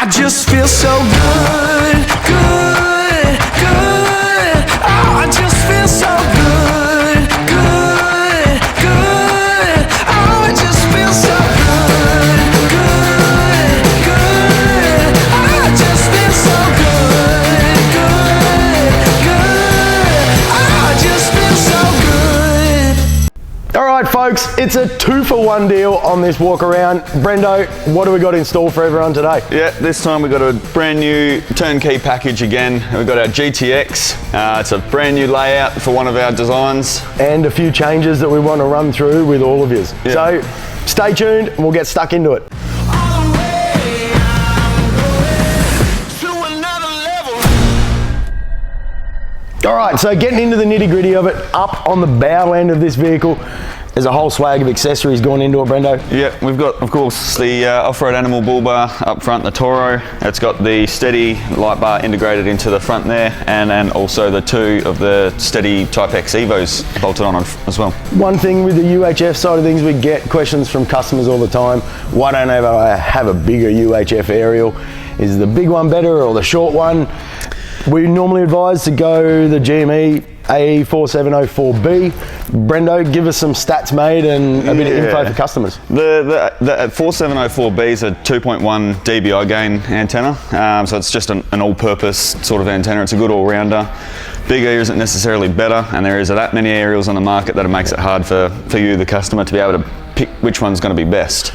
I just feel so good, good, good. Oh, I just feel so good, good, good. Oh, I just feel so good, good, good. Oh, I just feel so good, good, good. Oh, I just feel so good. All right, folks, it's a 2-for-1 deal on this walk around. Brendo, what do we got in store for everyone today? Yeah, this time we've got a brand new turnkey package again. We've got our GTX. It's a brand new layout for one of our designs. And a few changes that we want to run through with all of you. Yeah. So stay tuned and we'll get stuck into it. All right, so getting into the nitty gritty of it, up on the bow end of this vehicle, there's a whole swag of accessories going into it, Brendo. Yeah, we've got, of course, the off-road animal bull bar up front, the Toro. It's got the steady light bar integrated into the front there, and then also the two of the steady Type X Evos bolted on as well. One thing with the UHF side of things, we get questions from customers all the time. Why don't I have a bigger UHF aerial? Is the big one better or the short one? We normally advise to go the GME AE4704B. Brendo, give us some stats, mate, and a bit of info for customers. The 4704B is a 2.1 dBi gain antenna, so it's just an all-purpose sort of antenna. It's a good all-rounder. Bigger isn't necessarily better, and there is that many aerials on the market that it makes it hard for you, the customer, to be able to pick which one's going to be best.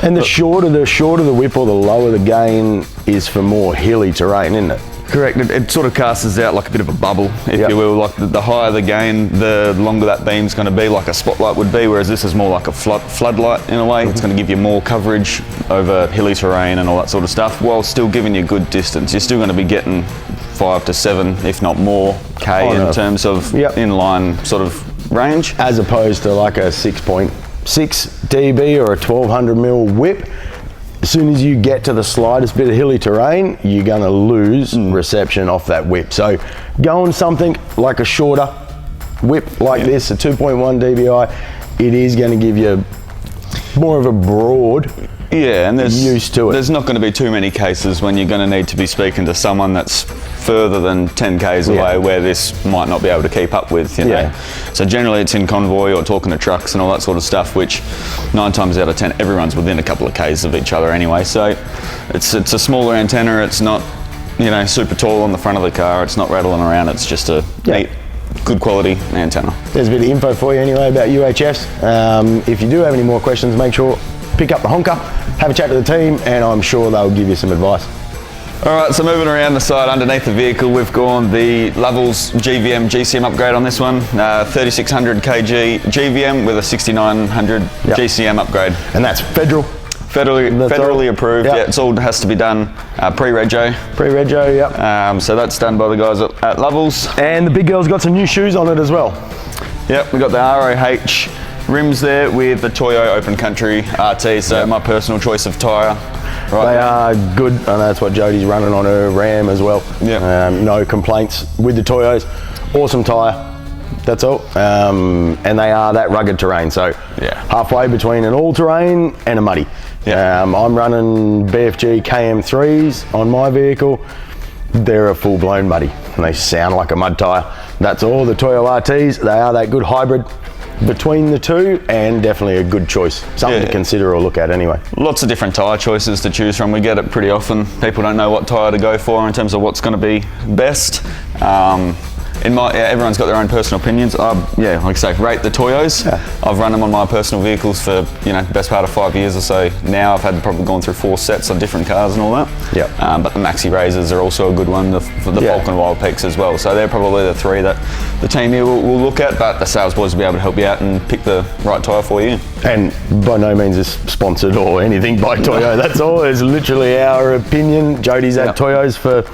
And the shorter the whip or the lower the gain is for more hilly terrain, isn't it? Correct. It sort of casts out like a bit of a bubble, if you will. Like the higher the gain, the longer that beam's going to be, like a spotlight would be, whereas this is more like a floodlight in a way. It's going to give you more coverage over hilly terrain and all that sort of stuff, while still giving you good distance. You're still going to be getting 5 to 7, if not more, K in terms of inline sort of range. As opposed to like a 6.6 dB or a 1200 mil whip. As soon as you get to the slightest bit of hilly terrain, you're going to lose reception off that whip. So going something like a shorter whip like this, a 2.1 dBi, it is going to give you more of a broad and use to it. There's not going to be too many cases when you're going to need to be speaking to someone that's further than 10 k's away where this might not be able to keep up with, you know. So generally it's in convoy or talking to trucks and all that sort of stuff, which 9 times out of 10 everyone's within a couple of k's of each other anyway. So it's a smaller antenna. It's not, you know, super tall on the front of the car. It's not rattling around. It's just a neat, good quality antenna. There's a bit of info for you anyway about UHFs. If you do have any more questions, make sure pick up the honker, have a chat to the team, and I'm sure they'll give you some advice. All right, so moving around the side underneath the vehicle, we've gone the Levels GVM GCM upgrade on this one, 3600 kg GVM with a 6900 GCM upgrade. And that's federally approved. Yeah, it all has to be done pre-rego. Pre-rego, so that's done by the guys at Levels. And the big girl's got some new shoes on it as well. Yep, we got the ROH rims there with the Toyo Open Country RT, so my personal choice of tyre. They are good, and that's what Jodie's running on her Ram as well. No complaints with the Toyos. Awesome tyre, that's all. And they are that rugged terrain, so halfway between an all-terrain and a muddy. I'm running BFG KM3s on my vehicle. They're a full-blown muddy, and they sound like a mud tyre. That's all. The Toyo RTs, they are that good hybrid between the two, and definitely a good choice. Something to consider or look at anyway. Lots of different tyre choices to choose from. We get it pretty often. People don't know what tyre to go for in terms of what's going to be best. Everyone's got their own personal opinions. Like I say, rate the Toyos. I've run them on my personal vehicles for the best part of 5 years or so. Now I've had probably gone through 4 sets on different cars and all that. But the Maxi Razors are also a good one. The Falcon Wild Peaks as well. So they're probably the 3 that the team here will look at. But the sales boys will be able to help you out and pick the right tyre for you. And by no means is sponsored or anything by Toyo. That's all. It's literally our opinion. Jodie's had Toyos for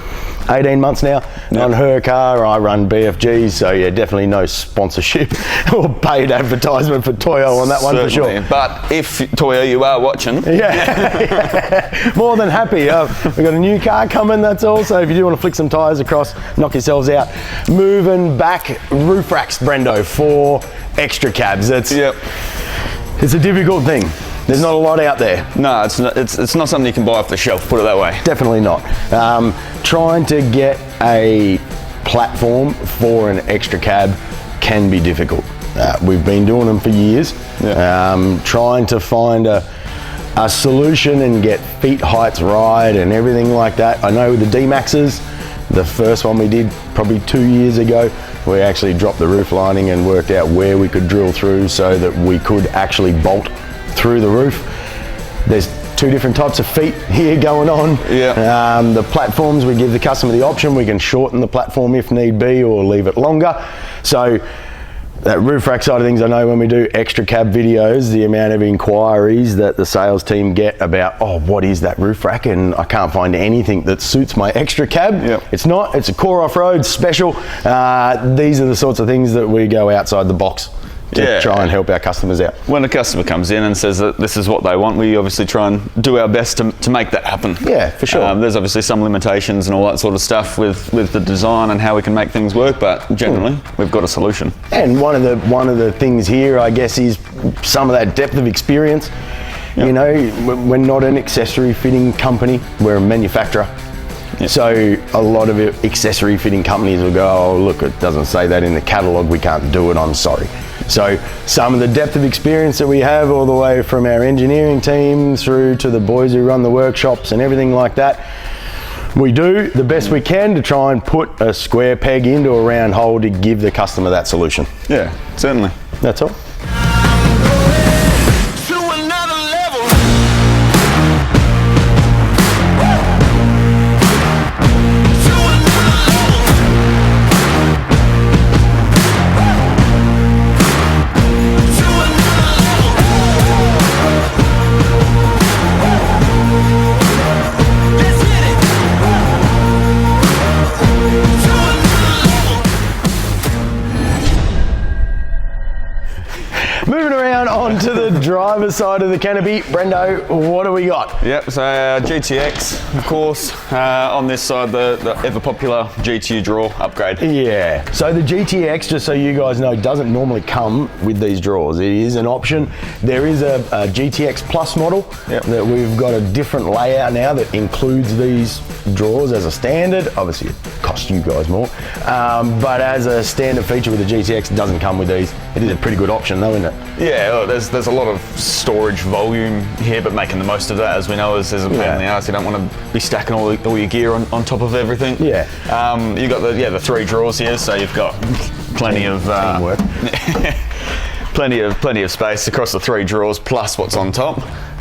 18 months now on her car. I run BFGs, so definitely no sponsorship or paid advertisement for Toyo on that one for sure. But if Toyo, you are watching, more than happy. We've got a new car coming, that's all. So if you do want to flick some tyres across, knock yourselves out. Moving back, roof racks, Brendo, for extra cabs. It's a difficult thing. There's not a lot out there. No, it's not something you can buy off the shelf, put it that way. Definitely not. Trying to get a platform for an extra cab can be difficult. We've been doing them for years. Trying to find a solution and get feet heights right and everything like that. I know with the D-Maxes, the first one we did probably 2 years ago, we actually dropped the roof lining and worked out where we could drill through so that we could actually bolt through the roof. There's 2 different types of feet here going on. The platforms, we give the customer the option. We can shorten the platform if need be or leave it longer. So that roof rack side of things, I know when we do extra cab videos, the amount of inquiries that the sales team get about, oh, what is that roof rack? And I can't find anything that suits my extra cab. It's not, it's a core off-road special. These are the sorts of things that we go outside the box to try and help our customers out. When a customer comes in and says that this is what they want, we obviously try and do our best to make that happen. Yeah, for sure. There's obviously some limitations and all that sort of stuff with the design and how we can make things work, but generally we've got a solution. And one of the things here, I guess, is some of that depth of experience. You know, we're not an accessory fitting company, we're a manufacturer. So a lot of accessory fitting companies will go, oh look, it doesn't say that in the catalogue, we can't do it, I'm sorry. So some of the depth of experience that we have, all the way from our engineering team through to the boys who run the workshops and everything like that, we do the best we can to try and put a square peg into a round hole to give the customer that solution. Yeah, certainly. That's all. Moving around onto the driver's side of the canopy, Brendo, what do we got? Yep, so our GTX, of course, on this side, the ever popular GTU drawer upgrade. Yeah, so the GTX, just so you guys know, doesn't normally come with these drawers. It is an option. There is a GTX Plus model that we've got a different layout now that includes these drawers as a standard. Obviously, it costs you guys more, but as a standard feature with the GTX, it doesn't come with these. It is a pretty good option though, isn't it? Yeah, look, there's a lot of storage volume here, but making the most of that, as we know, is a pain in the ass. You don't want to be stacking all your gear on top of everything. Yeah. You've got the 3 drawers here, so you've got plenty of plenty of space across the 3 drawers plus what's on top.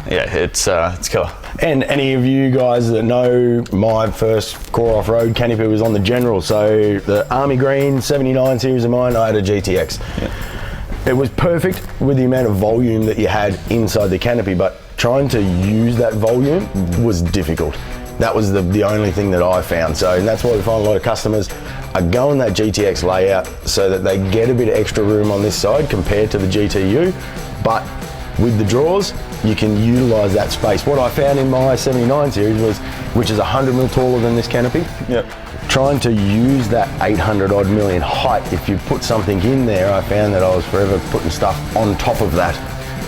Yeah, it's killer. And any of you guys that know, my first core off-road canopy was on the General, so the Army Green 79 series of mine, I had a GTX. Yeah. It was perfect with the amount of volume that you had inside the canopy, but trying to use that volume was difficult. That was the only thing that I found. So, and that's why we find a lot of customers are going that GTX layout so that they get a bit of extra room on this side compared to the GTU, but with the drawers, you can utilize that space. What I found in my 79 series was, which is 100 mil taller than this canopy, trying to use that 800 odd million height, if you put something in there, I found that I was forever putting stuff on top of that,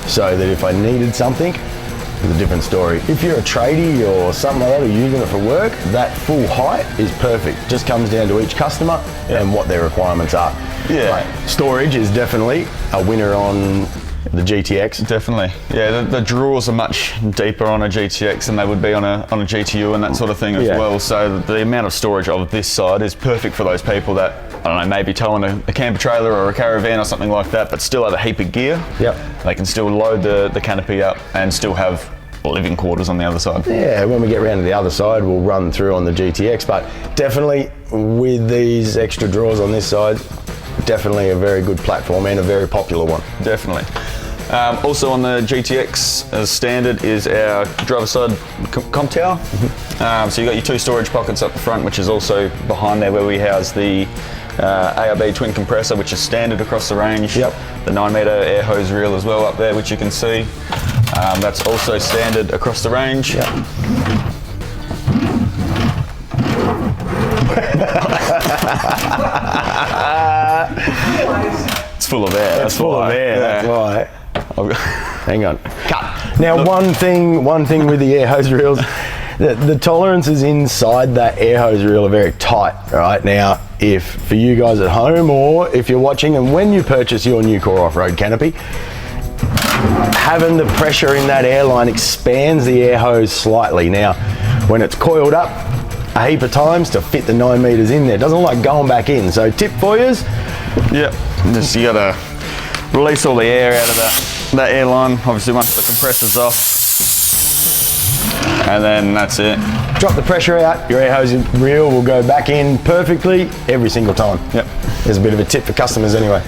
so that if I needed something, it's a different story. If you're a tradie or something like that, or using it for work, that full height is perfect. Just comes down to each customer and what their requirements are. Yeah. Right. Storage is definitely a winner on the GTX. Definitely. Yeah, the drawers are much deeper on a GTX than they would be on a GTU and that sort of thing as well. So the amount of storage of this side is perfect for those people that, I don't know, maybe towing a camper trailer or a caravan or something like that, but still have a heap of gear. Yep. They can still load the canopy up and still have living quarters on the other side. Yeah, when we get around to the other side, we'll run through on the GTX, but definitely with these extra drawers on this side, definitely a very good platform and a very popular one. Definitely. Also on the GTX as standard is our driver side comp tower. So you've got your 2 storage pockets up the front, which is also behind there where we house the ARB twin compressor, which is standard across the range. Yep. The 9-meter air hose reel as well up there, which you can see. That's also standard across the range. Yep. It's full of air. It's full of air. That's why. Hang on. Cut. Now, one thing with the air hose reels, the tolerances inside that air hose reel are very tight. Right now, if for you guys at home, or if you're watching and when you purchase your new Core Off-Road canopy, having the pressure in that airline expands the air hose slightly. Now, when it's coiled up a heap of times to fit the 9 meters in there, it doesn't like going back in. So tip for yous. Yep, just you gotta release all the air out of that airline, obviously once the compressor's off. And then that's it. Drop the pressure out, your air hose reel will go back in perfectly every single time. Yep. There's a bit of a tip for customers anyway.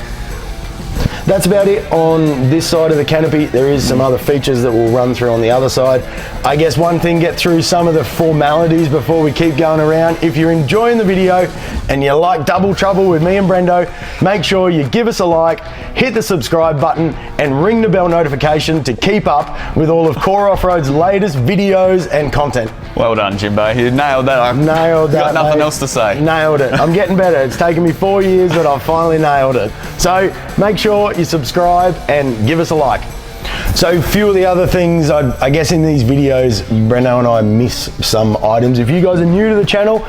That's about it on this side of the canopy. There is some other features that we'll run through on the other side. I guess one thing, get through some of the formalities before we keep going around. If you're enjoying the video and you like Double Trouble with me and Brendo, make sure you give us a like, hit the subscribe button and ring the bell notification to keep up with all of Core Off-Road's latest videos and content. Well done, Jimbo. You nailed that. I've nailed that, got nothing mate. else to say. Nailed it. I'm getting better. It's taken me 4 years, but I've finally nailed it. So make sure you subscribe and give us a like. So a few of the other things, I guess in these videos, Brendo and I miss some items. If you guys are new to the channel,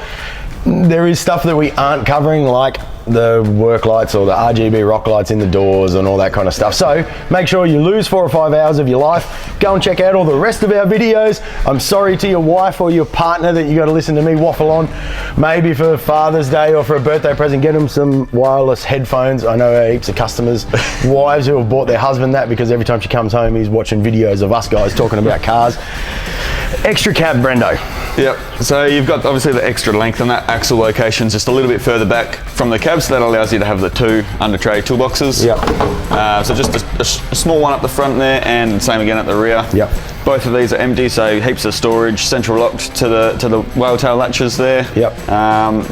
there is stuff that we aren't covering, like the work lights or the RGB rock lights in the doors and all that kind of stuff. So make sure you lose 4 or 5 hours of your life. Go and check out all the rest of our videos. I'm sorry to your wife or your partner that you got to listen to me waffle on. Maybe for Father's Day or for a birthday present, get them some wireless headphones. I know heaps of customers, wives who have bought their husband that because every time she comes home, he's watching videos of us guys talking about cars. Extra cab, Brendo. Yep, so you've got obviously the extra length, and that axle location's just a little bit further back from the cab, so that allows you to have the 2 under tray toolboxes. Yep. So just a small one up the front there, and same again at the rear. Yep. Both of these are empty, so heaps of storage, central locked to the whale tail latches there. Yep.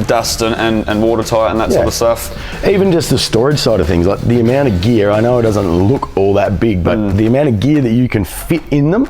Dust and watertight and that sort of stuff. Even just the storage side of things, like the amount of gear, I know it doesn't look all that big, but the amount of gear that you can fit in them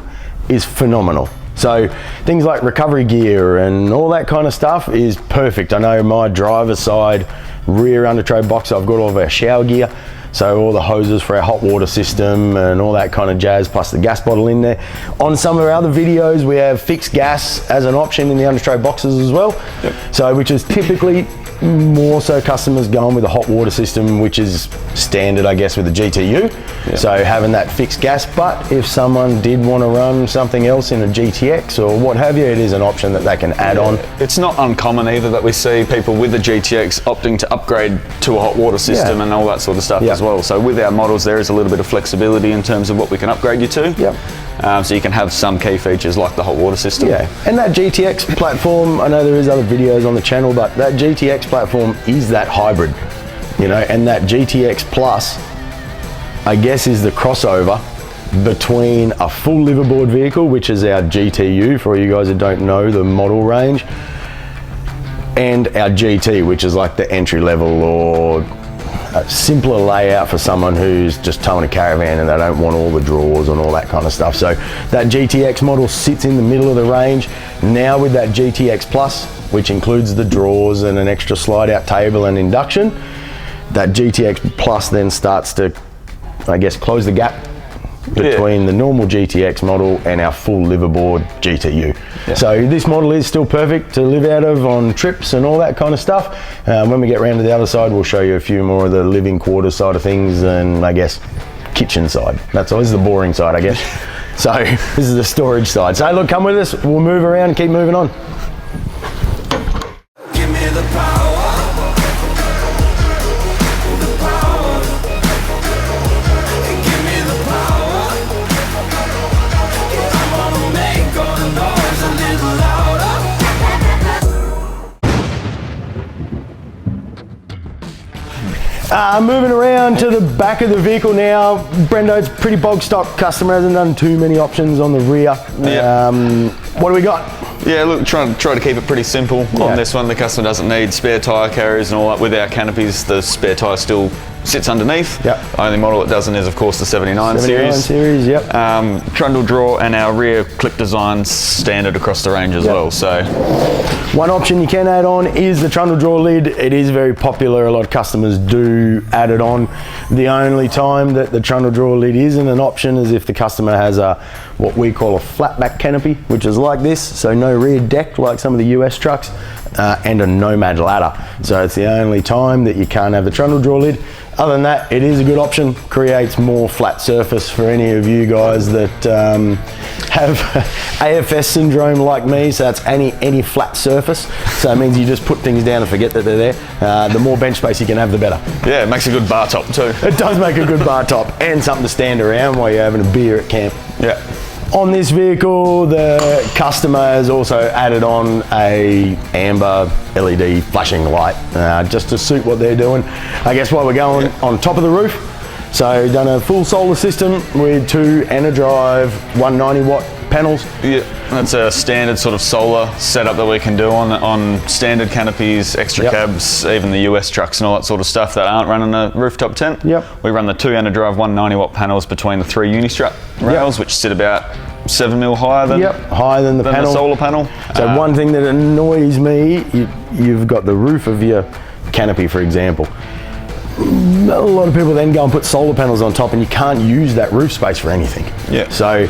is phenomenal. So things like recovery gear and all that kind of stuff is perfect. I know my driver's side rear under tray box, I've got all of our shower gear, so all the hoses for our hot water system and all that kind of jazz, plus the gas bottle in there. On some of our other videos, we have fixed gas as an option in the under tray boxes as well. Yep. So which is typically more so customers going with a hot water system, which is standard, I guess, with the GTU. Yep. So having that fixed gas, but if someone did want to run something else in a GTX or what have you, it is an option that they can add on. It's not uncommon either that we see people with the GTX opting to upgrade to a hot water system and all that sort of stuff as well. So with our models, there is a little bit of flexibility in terms of what we can upgrade you to. Yep. So you can have some key features like the hot water system. Yeah, and that GTX platform, I know there is other videos on the channel, but that GTX platform is that hybrid, you know, and that GTX Plus, I guess, is the crossover between a full liverboard vehicle, which is our GTU, for you guys that don't know the model range, and our GT, which is like the entry level or a simpler layout for someone who's just towing a caravan and they don't want all the drawers and all that kind of stuff. So that GTX model sits in the middle of the range. Now with that GTX Plus, which includes the drawers and an extra slide out table and induction, that GTX Plus then starts to, I guess, close the gap between the normal GTX model and our full liverboard GTU. Yeah. So this model is still perfect to live out of on trips and all that kind of stuff. When we get around to the other side, we'll show you a few more of the living quarters side of things and, I guess, kitchen side. That's all. This is the boring side, I guess. So this is the storage side. So look, come with us. We'll move around and keep moving on. Give me the power. Moving around to the back of the vehicle now. Brendo's pretty bog stock customer, hasn't done too many options on the rear. What do we got? Yeah, look, try to keep it pretty simple on this one. The customer doesn't need spare tyre carriers and all that. With our canopies, the spare tyre still sits underneath. Yep. The only model it doesn't is, of course, the 79 series. Yep. Trundle drawer and our rear clip design standard across the range as well. So one option you can add on is the trundle drawer lid. It is very popular. A lot of customers do add it on. The only time that the trundle drawer lid isn't an option is if the customer has a what we call a flat back canopy, which is like this, so no rear deck like some of the US trucks, and a nomad ladder. So it's the only time that you can't have the trundle draw lid. Other than that, it is a good option. Creates more flat surface for any of you guys that have AFS syndrome like me. So that's any flat surface. So it means you just put things down and forget that they're there. The more bench space you can have, the better. Yeah, it makes a good bar top too. It does make a good bar top and something to stand around while you're having a beer at camp. Yeah. On this vehicle, the customer has also added on a amber LED flashing light, just to suit what they're doing. I guess while we're going on top of the roof. So done a full solar system with 2 Enerdrive 190 watt panels. Yeah, that's a standard sort of solar setup that we can do on standard canopies, extra cabs, even the US trucks and all that sort of stuff that aren't running a rooftop tent. Yep. We run the 2 Enerdrive 190 watt panels between the 3 Unistrut rails, which sit about 7 mil higher than, higher than the panel. The solar panel. So one thing that annoys me, you've got the roof of your canopy, for example. A lot of people then go and put solar panels on top and you can't use that roof space for anything. Yeah. So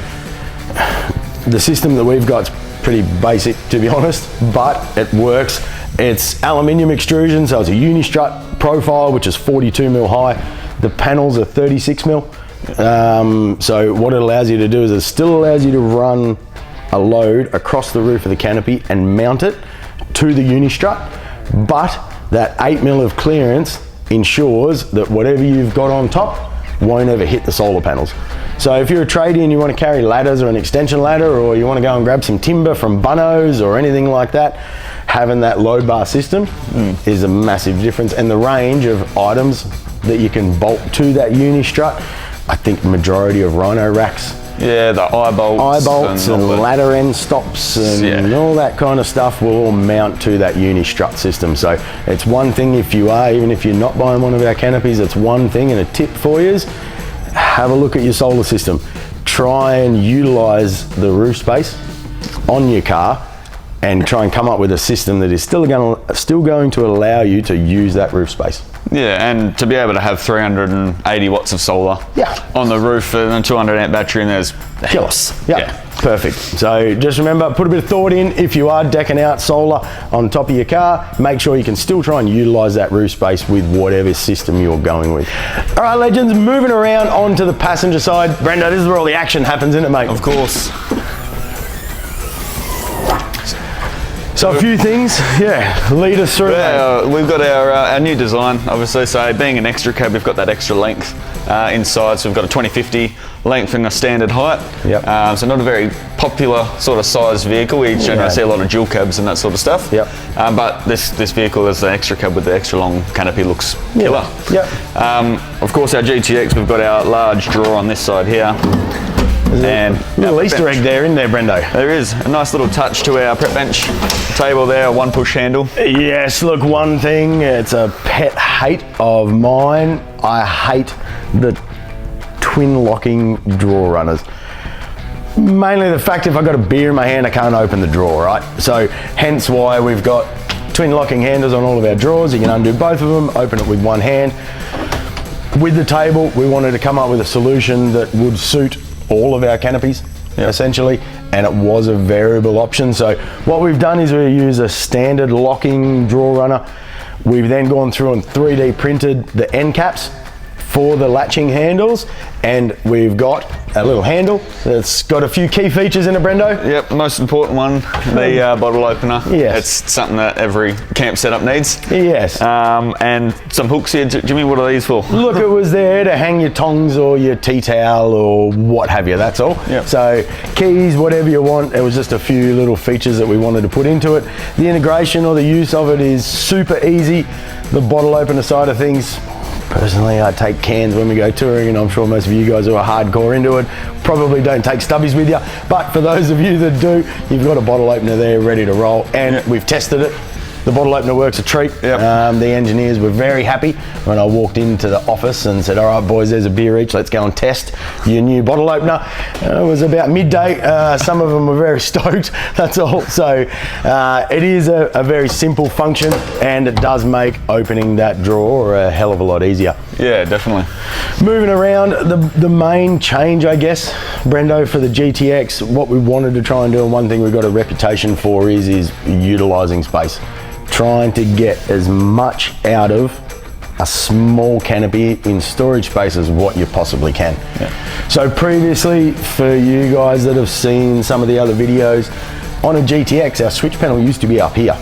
the system that we've got is pretty basic, to be honest, but it works. It's aluminium extrusion, so it's a Unistrut profile, which is 42 mil high. The panels are 36 mil. So what it allows you to do is it still allows you to run a load across the roof of the canopy and mount it to the Unistrut, but that 8 mil of clearance ensures that whatever you've got on top won't ever hit the solar panels. So if you're a tradie and you want to carry ladders or an extension ladder, or you want to go and grab some timber from Bunno's or anything like that, having that load bar system is a massive difference. And the range of items that you can bolt to that Unistrut, I think the majority of Rhino racks, yeah, the eye bolts and ladder end stops and all that kind of stuff will all mount to that Unistrut system. So it's one thing if you are, even if you're not buying one of our canopies, it's one thing, and a tip for you is have a look at your solar system. Try and utilize the roof space on your car and try and come up with a system that is still going to allow you to use that roof space. Yeah, and to be able to have 380 watts of solar on the roof and a 200 amp battery, and there's killers. Yeah, perfect. So just remember, put a bit of thought in. If you are decking out solar on top of your car, make sure you can still try and utilize that roof space with whatever system you're going with. All right, legends, moving around onto the passenger side. Brendo, this is where all the action happens, isn't it, mate? Of course. So a few things, lead us through. We've got our new design, obviously. So being an extra cab, we've got that extra length inside. So we've got a 2050 length and a standard height. Yep. So not a very popular sort of size vehicle. We generally see a lot of dual cabs and that sort of stuff. Yep. But this vehicle is the extra cab with the extra long canopy, looks killer. Yep. Of course, our GTX, we've got our large drawer on this side here. And a little Easter egg there, isn't there, Brendo? There is a nice little touch to our prep bench table there, one push handle. Yes, look, one thing, it's a pet hate of mine. I hate the twin locking drawer runners. Mainly the fact if I've got a beer in my hand, I can't open the drawer, right? So hence why we've got twin locking handles on all of our drawers. You can undo both of them, open it with one hand. With the table, we wanted to come up with a solution that would suit all of our canopies, essentially, and it was a variable option. So what we've done is we use a standard locking drawer runner. We've then gone through and 3D printed the end caps for the latching handles, and we've got a little handle that's got a few key features in it, Brendo. Yep, most important one, the bottle opener. Yes. It's something that every camp setup needs. Yes. And some hooks here. Jimmy, what are these for? Look, it was there to hang your tongs or your tea towel or what have you, that's all. Yep. So keys, whatever you want, it was just a few little features that we wanted to put into it. The integration or the use of it is super easy. The bottle opener side of things, personally, I take cans when we go touring, and I'm sure most of you guys who are hardcore into it probably don't take stubbies with you. But for those of you that do, you've got a bottle opener there ready to roll, and we've tested it. The bottle opener works a treat. Yep. The engineers were very happy when I walked into the office and said, all right, boys, there's a beer each. Let's go and test your new bottle opener. It was about midday. Some of them were very stoked, that's all. So it is a very simple function, and it does make opening that drawer a hell of a lot easier. Yeah, definitely. Moving around, the main change, I guess, Brendo, for the GTX, what we wanted to try and do, and one thing we've got a reputation for is utilising space. Trying to get as much out of a small canopy in storage space as what you possibly can. Yeah. So previously, for you guys that have seen some of the other videos, on a GTX, our switch panel used to be up here.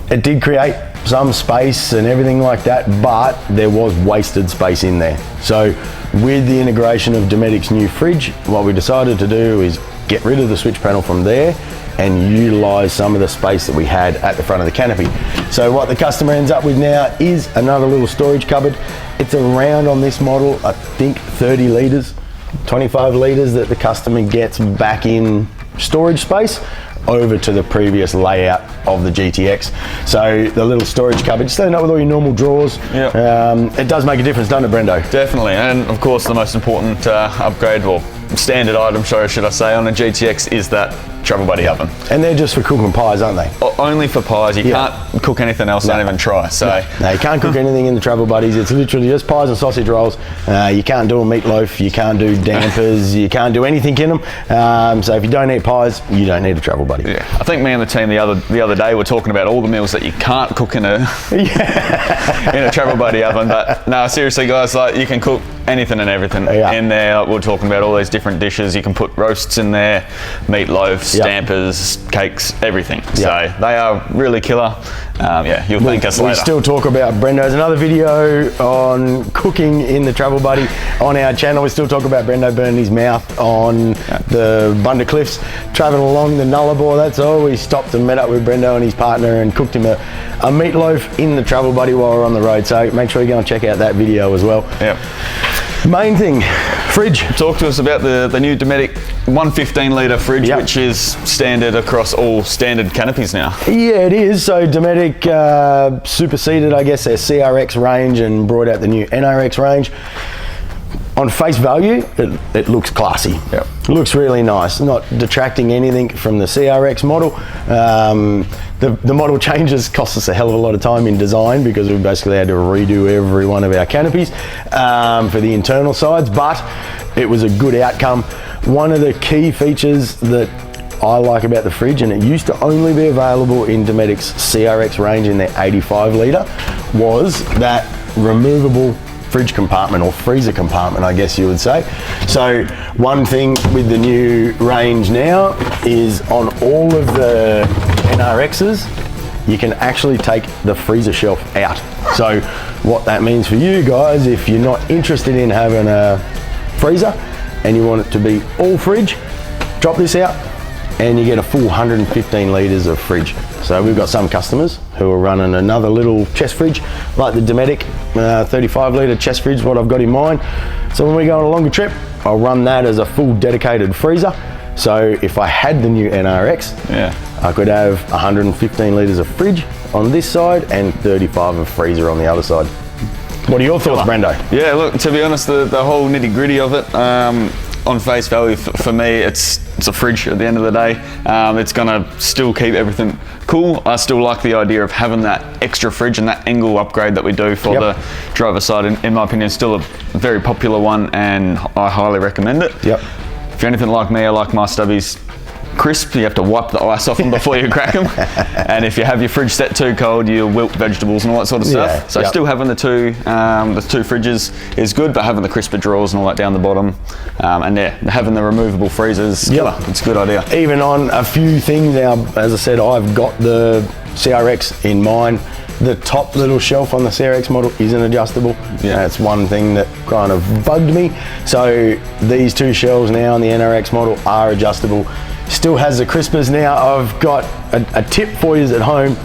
It did create some space and everything like that, but there was wasted space in there. So with the integration of Dometic's new fridge, what we decided to do is get rid of the switch panel from there and utilize some of the space that we had at the front of the canopy. So what the customer ends up with now is another little storage cupboard. It's around, on this model, I think 30 litres, 25 litres that the customer gets back in storage space over to the previous layout of the GTX. So the little storage cupboard, just stand up with all your normal drawers. Yep. It does make a difference, doesn't it, Brendo? Definitely, and of course the most important upgrade, or standard item, should I say, on a GTX is that Travel Buddy oven. And they're just for cooking pies, aren't they? Only for pies. You can't cook anything else, don't even try. So no, you can't cook anything in the Travel Buddies. It's literally just pies and sausage rolls. You can't do a meatloaf, you can't do dampers, you can't do anything in them. So if you don't eat pies, you don't need a Travel Buddy. Yeah, I think me and the team the other day were talking about all the meals that you can't cook in a in a Travel Buddy oven. But no, seriously, guys, like, you can cook anything and everything in there. Like, we're talking about all these different dishes. You can put roasts in there, meatloafs, dampers, cakes, everything. So they are really killer. You'll thank us later. We still talk about Brendo. There's another video on cooking in the Travel Buddy on our channel. We still talk about Brendo burning his mouth on the Bunda Cliffs, travelling along the Nullarbor. That's all. We stopped and met up with Brendo and his partner and cooked him a meatloaf in the Travel Buddy while we're on the road. So make sure you go and check out that video as well. Yep. Main thing, fridge. Talk to us about the new Dometic 115 litre fridge, which is standard across all standard canopies now. Yeah, it is. So Dometic superseded, I guess, their CRX range and brought out the new NRX range. On face value, it looks classy. Yep. It looks really nice. Not detracting anything from the CRX model. The model changes cost us a hell of a lot of time in design because we basically had to redo every one of our canopies for the internal sides, but it was a good outcome. One of the key features that I like about the fridge, and it used to only be available in Dometic's CRX range in their 85 litre, was that removable fridge compartment, or freezer compartment, I guess you would say. So one thing with the new range now is on all of the NRXs, you can actually take the freezer shelf out. So what that means for you guys, if you're not interested in having a freezer and you want it to be all fridge, drop this out and you get a full 115 litres of fridge. So we've got some customers who are running another little chest fridge, like the Dometic 35 litre chest fridge, what I've got in mind. So when we go on a longer trip, I'll run that as a full dedicated freezer. So if I had the new NRX, I could have 115 litres of fridge on this side and 35 of freezer on the other side. What are your thoughts, Brendo? Yeah, look, to be honest, the whole nitty gritty of it, on face value, for me, it's a fridge at the end of the day. It's gonna still keep everything cool. I still like the idea of having that extra fridge and that angle upgrade that we do for the driver side. In my opinion, still a very popular one, and I highly recommend it. If you're anything like me, I like my stubbies crisp. You have to wipe the ice off them before you crack them. And if you have your fridge set too cold, you'll wilt vegetables and all that sort of stuff. So still having the two fridges is good, but having the crisper drawers and all that down the bottom, and having the removable freezers, it's a good idea. Even on a few things now, as I said, I've got the CRX in mind. The top little shelf on the CRX model isn't adjustable. That's one thing that kind of bugged me. So these two shelves now on the NRX model are adjustable. Still has the crispers now. I've got a tip for you at home.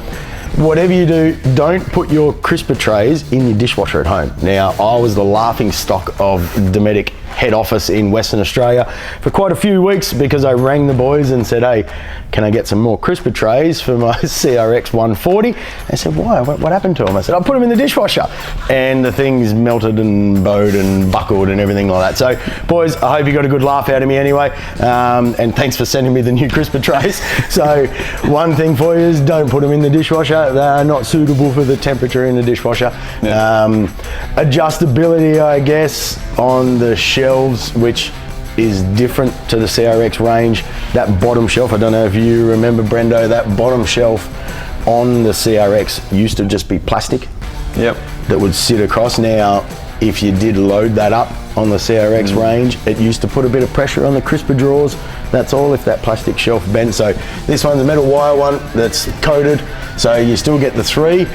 Whatever you do, don't put your crisper trays in your dishwasher at home. Now, I was the laughing stock of Dometic head office in Western Australia for quite a few weeks because I rang the boys and said, hey, can I get some more crisper trays for my CRX 140? They said, why? What happened to them? I said, I put them in the dishwasher. And the things melted and bowed and buckled and everything like that. So, boys, I hope you got a good laugh out of me anyway. And thanks for sending me the new crisper trays. So, one thing for you is don't put them in the dishwasher. They're not suitable for the temperature in the dishwasher. Adjustability, I guess, on the shelves, which is different to the CRX range. That bottom shelf, I don't know if you remember, Brendo, that bottom shelf on the CRX used to just be plastic. Yep. That would sit across. Now, if you did load that up on the CRX range, it used to put a bit of pressure on the crisper drawers. That's all if that plastic shelf bent. So this one's a metal wire one that's coated, so you still get the 3.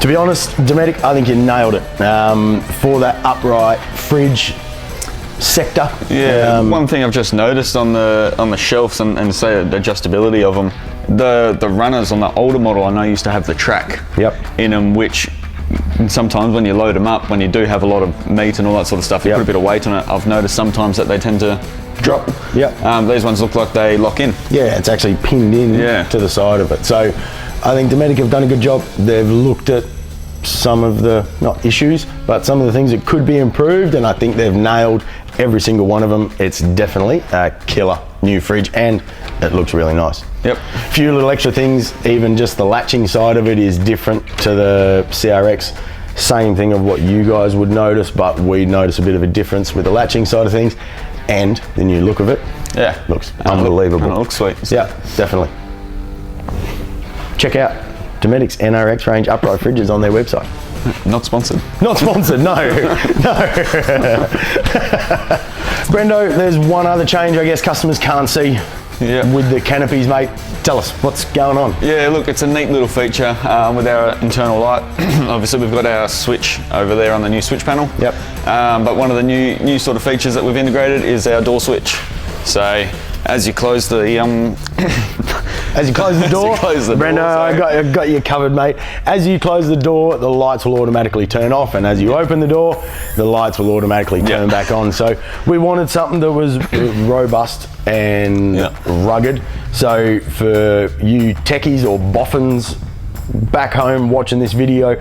To be honest, Dometic, I think you nailed it for that upright fridge sector. Yeah, one thing I've just noticed on the shelves and say the adjustability of them, the runners on the older model I know used to have the track in them, which sometimes when you load them up, when you do have a lot of meat and all that sort of stuff, you put a bit of weight on it. I've noticed sometimes that they tend to drop. These ones look like they lock in. Yeah, it's actually pinned in to the side of it. So I think Dometic have done a good job. They've looked at some of the, not issues, but some of the things that could be improved, and I think they've nailed every single one of them. It's definitely a killer new fridge, and it looks really nice. Yep. A few little extra things, even just the latching side of it is different to the CRX. Same thing of what you guys would notice, but we notice a bit of a difference with the latching side of things, and the new look of it. Yeah. Looks unbelievable. And it looks sweet. Yeah, definitely. Check out Dometic's NRX range upright fridges on their website. Not sponsored. Not sponsored, no. No. Brendo, there's one other change I guess customers can't see with the canopies, mate. Tell us, what's going on? Yeah, look, it's a neat little feature with our internal light. Obviously, we've got our switch over there on the new switch panel. Yep. But one of the new sort of features that we've integrated is our door switch. So, as you close the as you close the door, Brendo, I got you covered, mate. As you close the door, the lights will automatically turn off, and as you open the door, the lights will automatically turn back on. So we wanted something that was robust and rugged. So for you techies or boffins back home watching this video,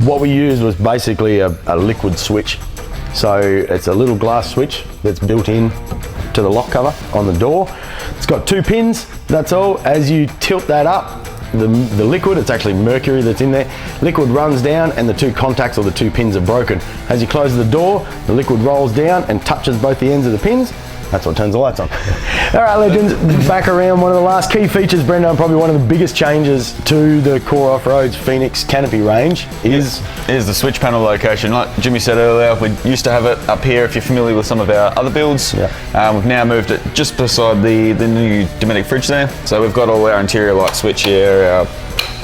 what we used was basically a liquid switch. So it's a little glass switch that's built in to the lock cover on the door. It's got 2 pins, that's all. As you tilt that up, the liquid, it's actually mercury that's in there, liquid runs down and the 2 contacts or the 2 pins are broken. As you close the door, the liquid rolls down and touches both the ends of the pins. That's what turns the lights on. All right, legends, back around. One of the last key features, Brendo, probably one of the biggest changes to the Core Off-Road's Phoenix Canopy range is the switch panel location. Like Jimmy said earlier, we used to have it up here if you're familiar with some of our other builds. We've now moved it just beside the new Dometic fridge there. So we've got all our interior light switch here, our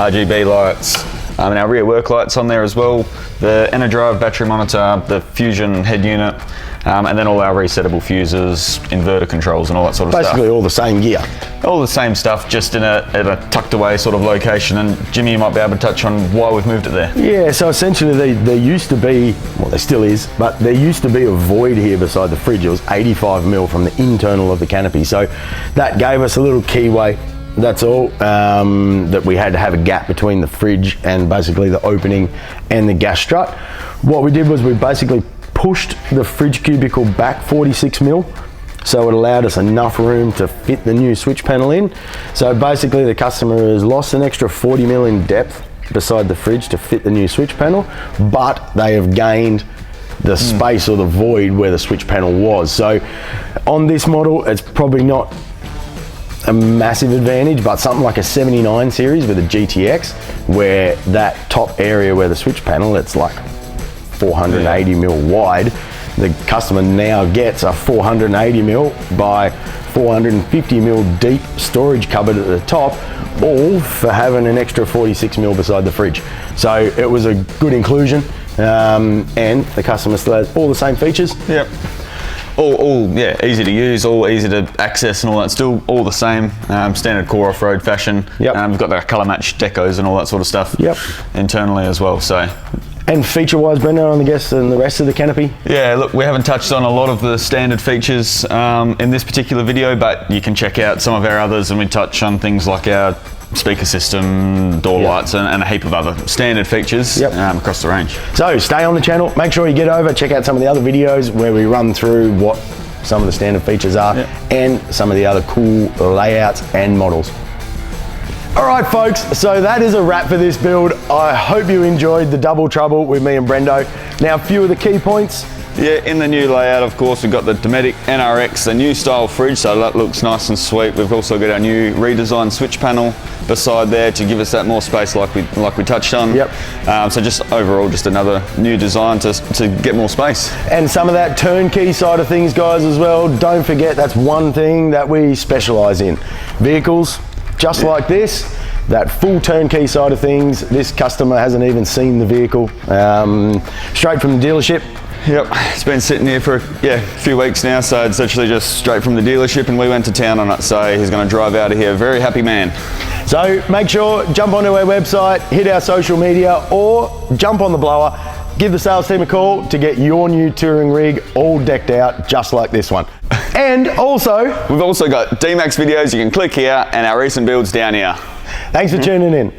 RGB lights, and our rear work lights on there as well, the EnerDrive battery monitor, the Fusion head unit, and then all our resettable fuses, inverter controls and all that sort of stuff. Basically all the same gear. All the same stuff, just in a tucked away sort of location. And Jimmy, you might be able to touch on why we've moved it there. Yeah, so essentially there used to be, well there still is, but there used to be a void here beside the fridge. It was 85mm from the internal of the canopy. So that gave us a little keyway. That's all, that we had to have a gap between the fridge and basically the opening and the gas strut. What we did was we basically pushed the fridge cubicle back 46mm, so it allowed us enough room to fit the new switch panel in. So basically the customer has lost an extra 40mm in depth beside the fridge to fit the new switch panel, but they have gained the space or the void where the switch panel was. So on this model, it's probably not a massive advantage, but something like a 79 series with a GTX, where that top area where the switch panel, it's like 480mm wide. The customer now gets a 480mm by 450mm deep storage cupboard at the top, all for having an extra 46mm beside the fridge. So it was a good inclusion, and the customer still has all the same features. Yep. All easy to use, all easy to access and all that, still all the same, standard Core Off-Road fashion. We've got the colour match decos and all that sort of stuff internally as well. So And feature-wise, Brendan, on the guest and the rest of the canopy? Yeah, look, we haven't touched on a lot of the standard features in this particular video, but you can check out some of our others, and we touch on things like our speaker system, door lights, and a heap of other standard features across the range. So stay on the channel, make sure you get over, check out some of the other videos where we run through what some of the standard features are and some of the other cool layouts and models. All right, folks, so that is a wrap for this build. I hope you enjoyed the double trouble with me and Brendo. Now, a few of the key points. Yeah, in the new layout, of course, we've got the Dometic NRX, the new style fridge, so that looks nice and sweet. We've also got our new redesigned switch panel beside there to give us that more space like we touched on. So just overall, just another new design to get more space. And some of that turnkey side of things, guys, as well. Don't forget, that's one thing that we specialize in. Vehicles, just like this, that full turnkey side of things. This customer hasn't even seen the vehicle. Straight from the dealership. Yep, it's been sitting here for a few weeks now, so it's actually just straight from the dealership, and we went to town on it, so he's going to drive out of here, very happy man. So make sure, jump onto our website, hit our social media, or jump on the blower, give the sales team a call to get your new touring rig all decked out just like this one. And also, we've also got D-Max videos, you can click here, and our recent builds down here. Thanks for tuning in.